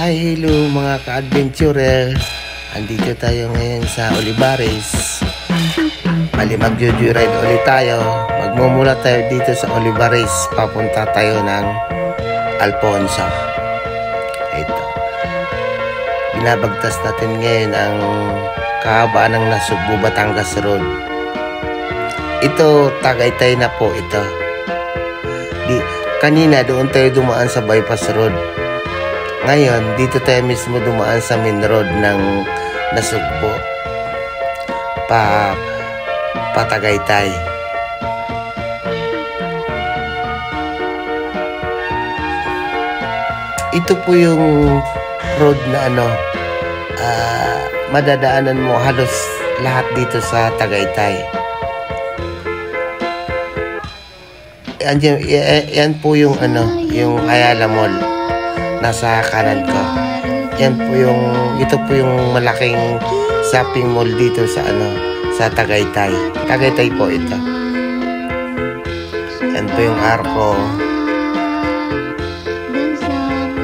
Hi, hello mga ka-adventurer. Andito tayo ngayon sa Olivares. Bali, mag-joyride ulit tayo. Magmumula tayo dito sa Olivares. Papunta tayo ng Alfonso. Ito. Binabagtas natin ngayon ang kahabaan ng Nasugbu, Batangas Road. Ito, Tagaytay na po ito. Kanina doon tayo dumaan sa Bypass Road. Ngayon, dito tayo mismo dumaan sa main road ng Nasugbu pa Tagaytay. Ito po yung road na madadaanan mo halos lahat dito sa Tagaytay. Yan po yung yung Ayala Mall nasa kanan ko. Ito po yung malaking shopping mall dito sa Tagaytay. Tagaytay po ito. Yan po yung Arco.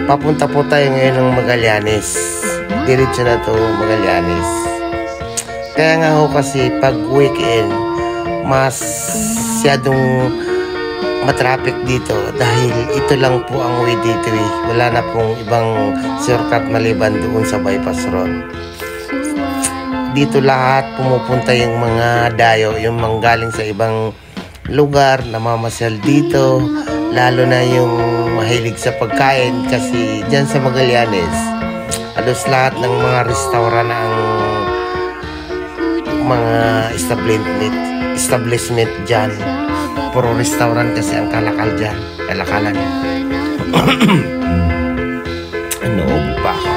Papunta po tayo ngayon ng Magallanes. Diretso na to Magallanes. Kaya nga ho kasi pag weekend masyadong matraffic dito dahil ito lang po ang way dito eh. Wala na pong ibang shortcut maliban doon sa Bypass Road. Dito lahat pumupunta yung mga dayo, yung manggaling sa ibang lugar, namamasyal dito, lalo na yung mahilig sa pagkain kasi dyan sa Magallanes halos lahat ng mga restaurant ang mga establishment dyan. Puro restaurant kasi ang kalakal dyan. Kalakalan. Ubo pa ako.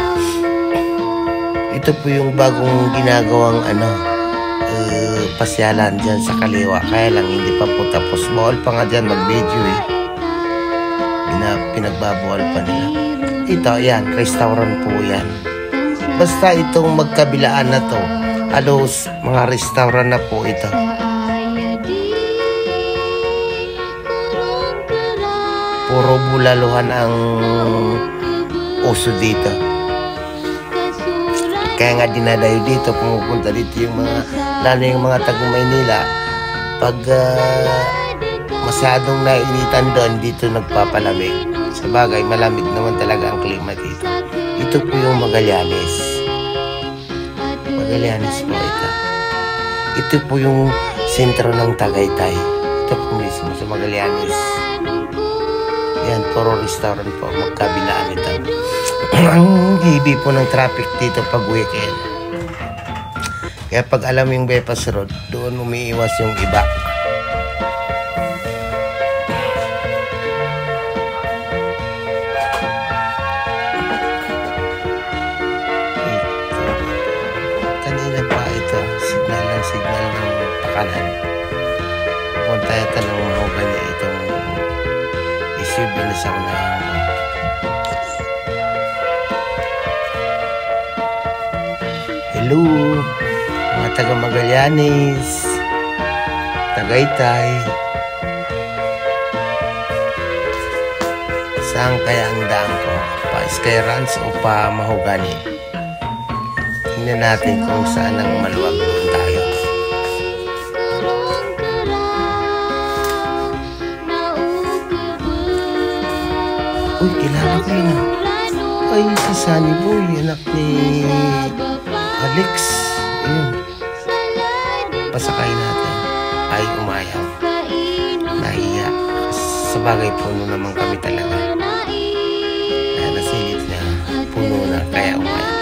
Ito po yung bagong ginagawang pasyalan dyan sa kaliwa. Kaya lang hindi pa po tapos. Bawal pa nga dyan mag-video eh. Pinagbabawal pa nila. Ito, yan. Restaurant po yan. Basta itong magkabilaan na to. Halos mga restaurant na po ito. Puro bulaluhan ang uso dito. Kaya nga dinadayo dito, pumupunta dito yung lalo yung mga taga-Maynila. Pag masyadong nainitan doon, dito nagpapalamig. Sa bagay, malamig naman talaga ang klima dito. Ito po yung Magallanes. Magallanes po ito. Ito po yung sentro ng Tagaytay. Ito po mismo sa Magallanes. Yan, puro restaurant po, magkabilaan ito. Ang hibi po ng traffic dito pag weekend. Kaya pag alam yung Bypass Road, doon umiiwas yung iba. Kanina pa ito, signal ng pakanan. Pupunta yata ng mahugan niya itong binas ako na hello mga taga Magallanes, Tagaytay. Saan kaya ang daan ko? Pa Sky Ranch o pa Mahogany? Tingnan natin kung saan ang maluwag doon tayo. Uy, kilala ko yun. Ay, si Sunny Boy, anak ni Alex. Ayun. Pasakay natin. Ay, umayaw. Nahiya. Sabagay, puno naman kami talaga. Kaya nasilip niya. Puno na, kaya umayaw.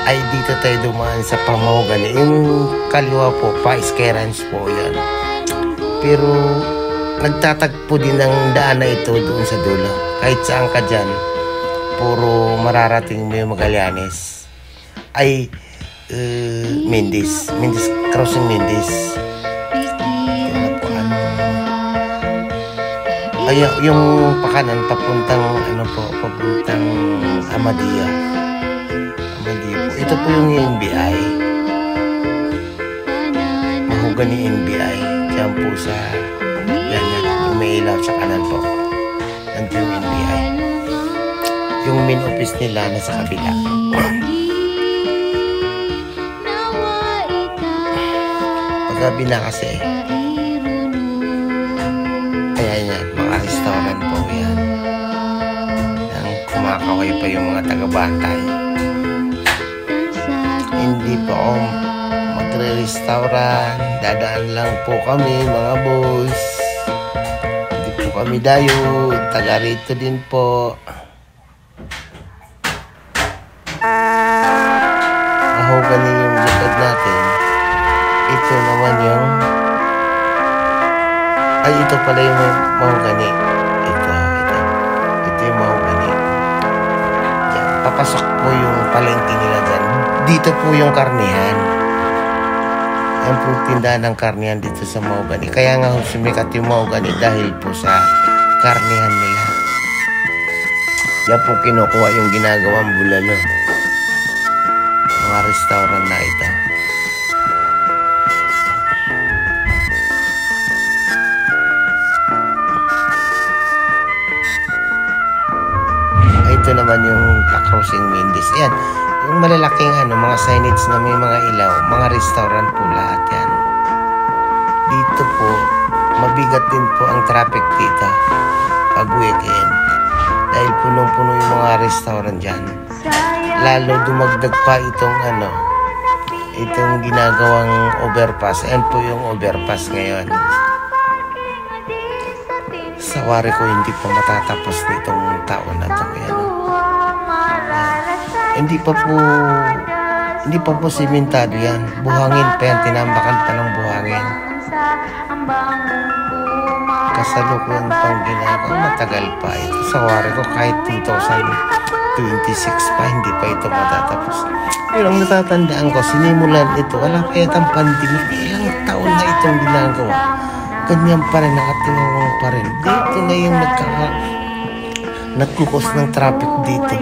Ay, dito tayo dumaan sa Pamahogany. Yung kaliwa po, pa Sky Ranch po yan. Pero nagtatagpo din ang daan na ito doon sa dulo. Kahit saan ka dyan, puro mararating mo yung Magallanes. Ay, Mendes, crossing Mendes. Ay, yung pakanan, papuntang Ahmadiyya. Ahmadiyya po. Ito po yung NBI. Mahogany NBI. Diyan po sa ganyan, yung may ilaw sa kanan po. Nandito yung NBI. Yung main office nila nasa kabila. Paggabi na kasi. Kaya yan, mga restaurant po yan. Yang kumakaway pa yung mga taga-bantay. Hindi po ako magre-restaurant. Dadaan lang po kami mga boys. Hindi po kami dayo. Taga rito din po. Mahogany yung likod natin. Ito naman yung ito pala yung mahogany. Ito yung mahogany. Diyan, papasok po yung palengke nila dyan. Dito po yung karnihan. Yan po tindahan ng karnihan dito sa mahogany. Kaya nga sumikat yung mahogany dahil po sa karnihan nila. Yan po kinukuha yung ginagawang bulalo. Mga restaurant na ito. Ito naman yung crossing Mendes. Ayan, yung malalaking mga signage na may mga ilaw, mga restaurant po lahat yan. Dito po, mabigat din po ang traffic dito pag weekend. Dahil punong-puno yung mga restaurant dyan. Lalo dumagdag pa itong ginagawang overpass. Ayan po yung overpass ngayon. Sa wari ko hindi pa matatapos nitong taon na ito. Hindi pa po simentado yan. Buhangin pa yan. Tinambakan pa ng buhangin. Kasalukuyan pang ginagawa. Matagal pa ito. Sa wari ko kahit 2026 pa hindi pa ito matatapos. Yun ang natatandaan ko. Sinimulan ito. Wala pa yatang pandemic. Ilang taon na itong ginagawa. Ganyan pa rin. Nakatingong pa rin. Dito na yung nagkukos ng traffic dito.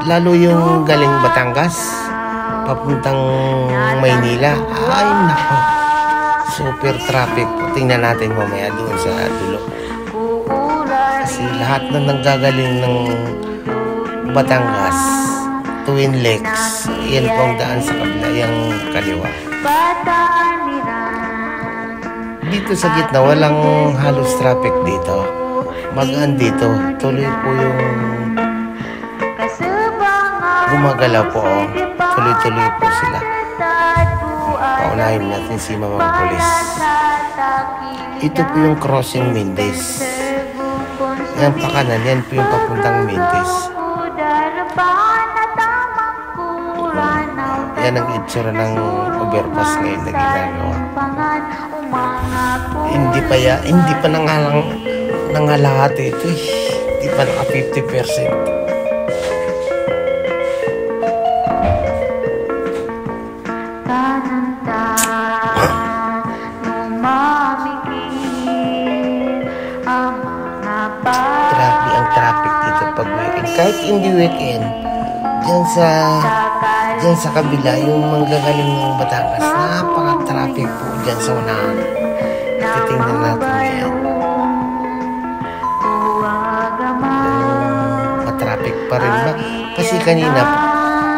Lalo yung galing Batangas papuntang Maynila. Ay nako, super traffic. Tingnan natin mamaya doon sa dulo. Kasi lahat na nanggagaling ng Batangas, Twin Lakes, yan po ang daan sa kabila, yung kaliwa. Dito sa gitna walang halos traffic dito. Magaan dito. Tuloy po yung gumagalaw po. Tuloy-tuloy po sila. Paunahin natin si Mamang Pulis. Ito po yung crossing Mendes. Yan pa kanan. Yan po yung papuntang Mendes. Yan ang itsura ng overpass ngayon na ginagawa. Hindi pa nangalahati ito eh. Hindi pa naka 50%. Grabe ang traffic dito pag weekend. Kahit hindi weekend, dyan sa kabila, yung manggagaling ng Batangas, napaka-traffic po dyan sa unahan. Titingnan natin yan. Matraffic pa rin ba? Kasi kanina,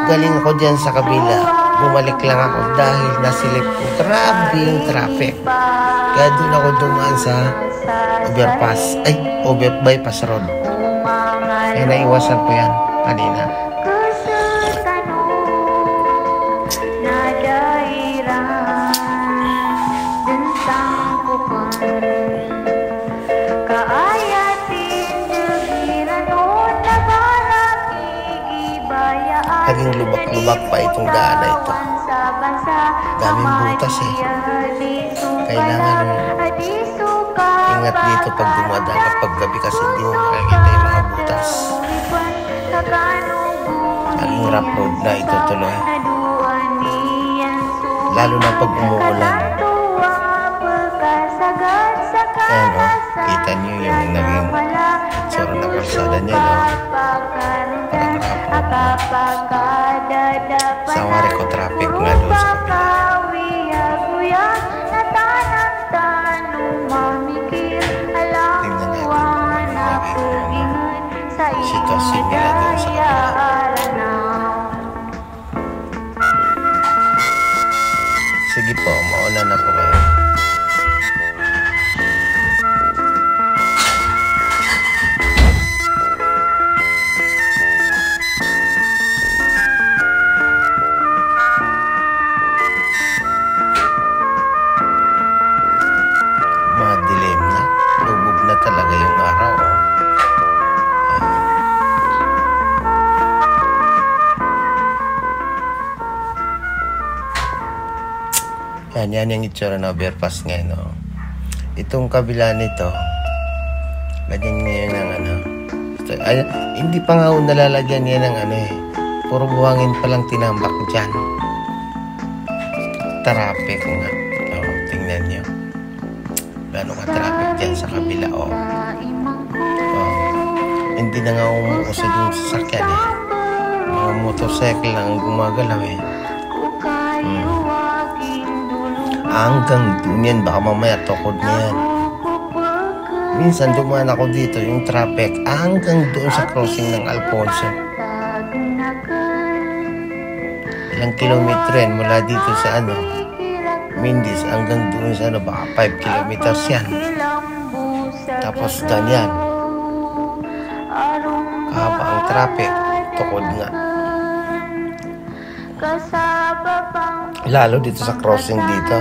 galing ako dyan sa kabila. Bumalik lang ako dahil nasilip ko. Grabe yung traffic. Kaya doon ako dumaan sa bypass road. Kaya naiwasan ko yan kanina. Naging lubak-lubak pa itong daan na ito. Daming butas eh. Kailangan ingat dito pag dumadaan kapag gabi kasi hindi mo makikita yung mga butas. Naging rough road na ito tuloy. Lalo na pag umuulan. Ayan o, kita nyo yung naging tsura na kalsada niya, no? Parang rough road na. Sa wari ko traffic nga doon sa kabila. Tingnan Yan yung itsura na overpass ngayon. No? Itong kabila nito, lagyan ngayon ng ano. Ay, hindi pa nga nalalagyan yan ng ano eh. Puro buhangin palang tinambak dyan. Traffic nga. Oh, tingnan nyo. Gano'n ka traffic dyan sa kabila. Oh. Hindi na nga umuusad yung sasakyan eh. Mga motorcycle lang ang gumagalaw eh. Hanggang doon yan, baka mamaya tukod na yan. Minsan dumaan ako dito yung traffic hanggang doon sa crossing ng Alfonso. Ilang kilometro yan mula dito sa ano, Mindis hanggang doon sa ano, baka 5 kilometers yan. Tapos ganyan. Kahaba ang traffic, tukod nga. Lalo dito sa crossing dito.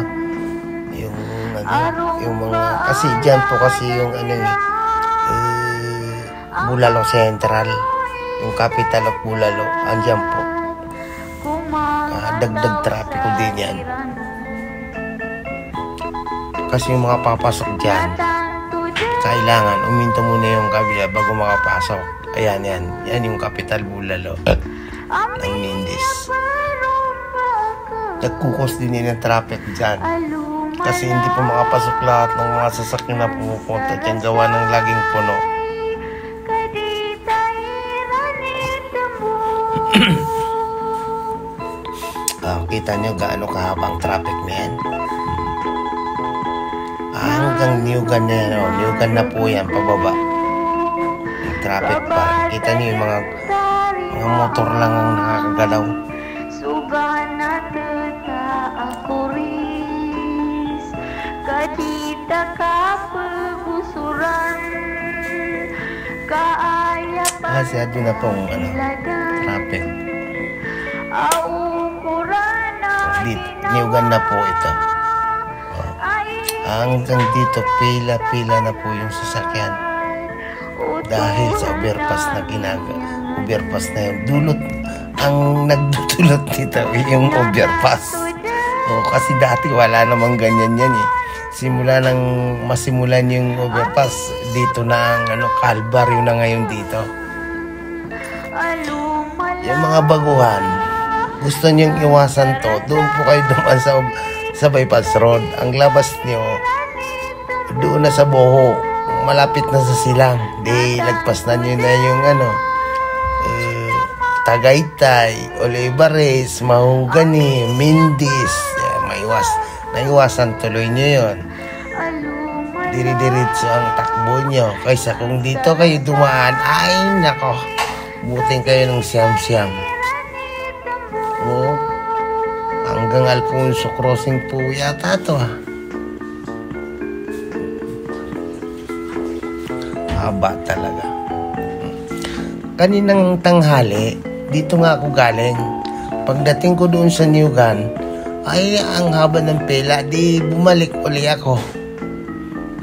Yung mga kasi dyan po kasi yung ano Bulalo Central, yung capital of Bulalo, andyan po. Dagdag trapiko din yan kasi yung mga papasok dyan kailangan uminto muna yung kabila bago makapasok. Ayan yan yung capital Bulalo ng Mindis. Nagkukos din yan ng traffic dyan kasi hindi pa makapasok lahat ng mga sasakyan na pumupunta dyan gawa ng laging puno. Kita nyo gaano kahabang traffic na yan. Hanggang Newgan na yan. Newgan na po yan pababa. Yung traffic pa. Kita nyo yung mga motor lang ang nakakagalaw. Masyado na pong traffic. Newgan na po ito. Hanggang dito pila-pila na po yung sasakyan dahil sa overpass na overpass na yun. Dulot ang nagdudulot nito yung overpass. Kasi dati wala namang ganyan yan eh. Simula nang masimulan yung overpass, dito na ang Calvary na ngayon dito. Yung mga baguhan, gusto niyong iwasan to, doon po kayo dumaan sa bypass road. Ang labas niyo, doon na sa Boho, malapit na sa Silang. Di, lagpas na niyo na yung Tagaytay, Olivares, Mahogany, Mindis. Naiwasan tuloy niyo yun. Diri-diritso ang takbo niyo. Kaysa kung dito kayo dumaan, ay nako, buting kayo ng siyam-siyam. Hanggang Alfonso crossing po yata ito haba talaga. Kaninang tanghali dito nga ako galing. Pagdating ko doon sa Newgan ay ang haba ng pila. Di bumalik uli ako.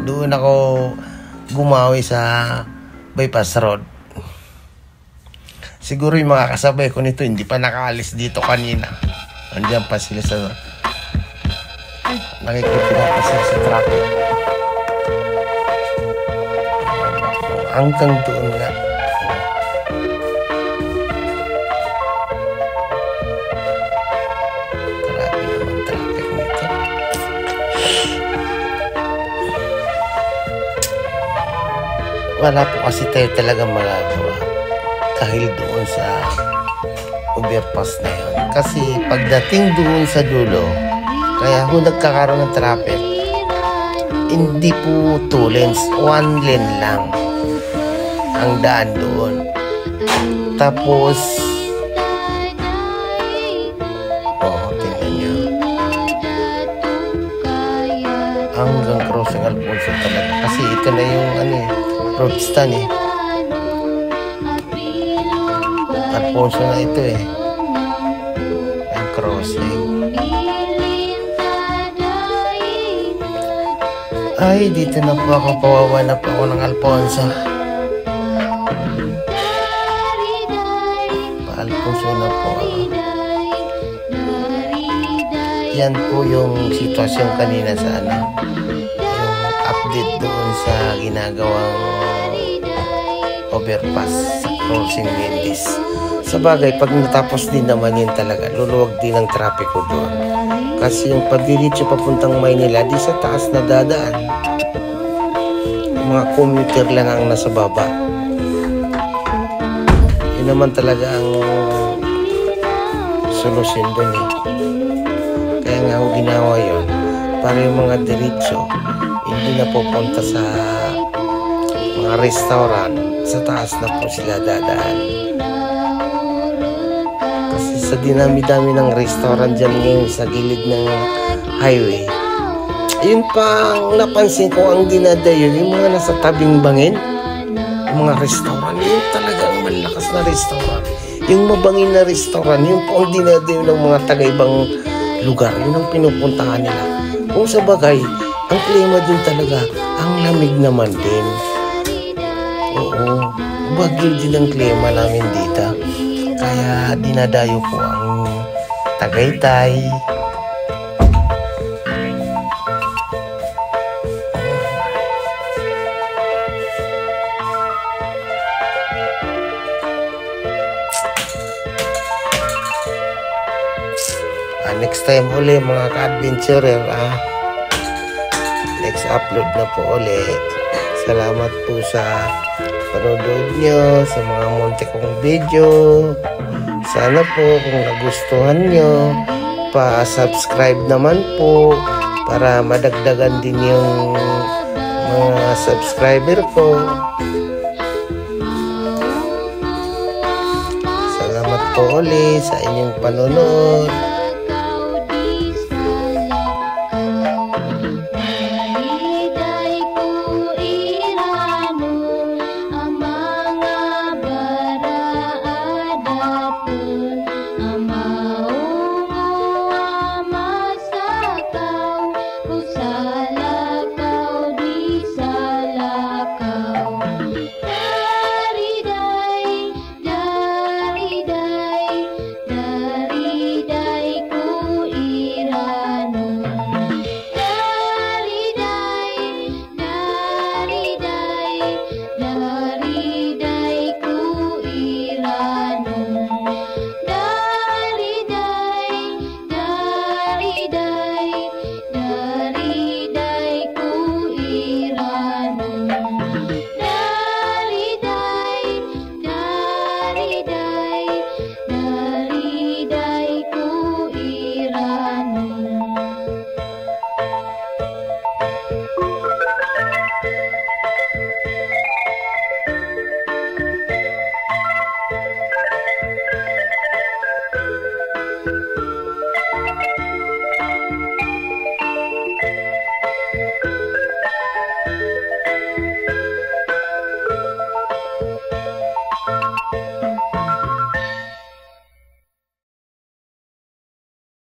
Doon ako gumawi sa bypass road. Siguro yung mga kasabay ko nito hindi pa nakaalis dito kanina. Andiyan pa sila sa nakikipila pa sila sa traffic. Hanggang doon nga. Grabe naman traffic nito. Wala po kasi tayo talagang magagawa dahil doon sa overpass na yun. Kasi pagdating doon sa dulo, kaya kung nagkakaroon ng traffic, hindi po 2 lanes, 1 lane lang ang daan doon. Tapos tingnan nyo, hanggang crossing Alfonso talaga. Kasi ito na yung road stand eh. Alfonso na ito eh. Ang crossing. Ay, dito na po ako. Pawawa na po ako ng Alfonso. Pa-Alfonso na po ako. Yan po yung sitwasyon kanina sa yung update doon sa ginagawang overpass sa crossing Mendes. Sa bagay, pag natapos din naman yun talaga, luluwag din ang trapiko doon. Kasi yung pagdiretso papuntang Maynila, di sa taas na dadaan. Mga commuter lang ang nasa baba. Yun naman talaga ang solusyon doon eh. Kaya nga ako ginawa yun para yung mga diretso hindi na pupunta sa mga restaurant, sa taas na po sila dadaan. Kasi sa dinami-dami ng restaurant dyan ngayon sa gilid ng highway, yun pang napansin ko ang dinadayo yung mga nasa tabing bangin, yung mga restaurant, yun talagang malakas na restaurant. Yung mabangin na restaurant, yun po ang dinadayo ng mga taga-ibang lugar, yun ang pinupuntahan nila. Kung sa bagay, ang klima din talaga, ang lamig naman din. Oo, bagyo din ang klima namin dito. Kaya dinadayo ko ang Tagaytay. Next time uli mga ka-adventurer, next upload na po uli. Salamat po sa panonood nyo sa mga muntik kong video. Sana po kung nagustuhan nyo, pa-subscribe naman po para madagdagan din yung mga subscriber ko. Salamat po uli sa inyong panonood. Dari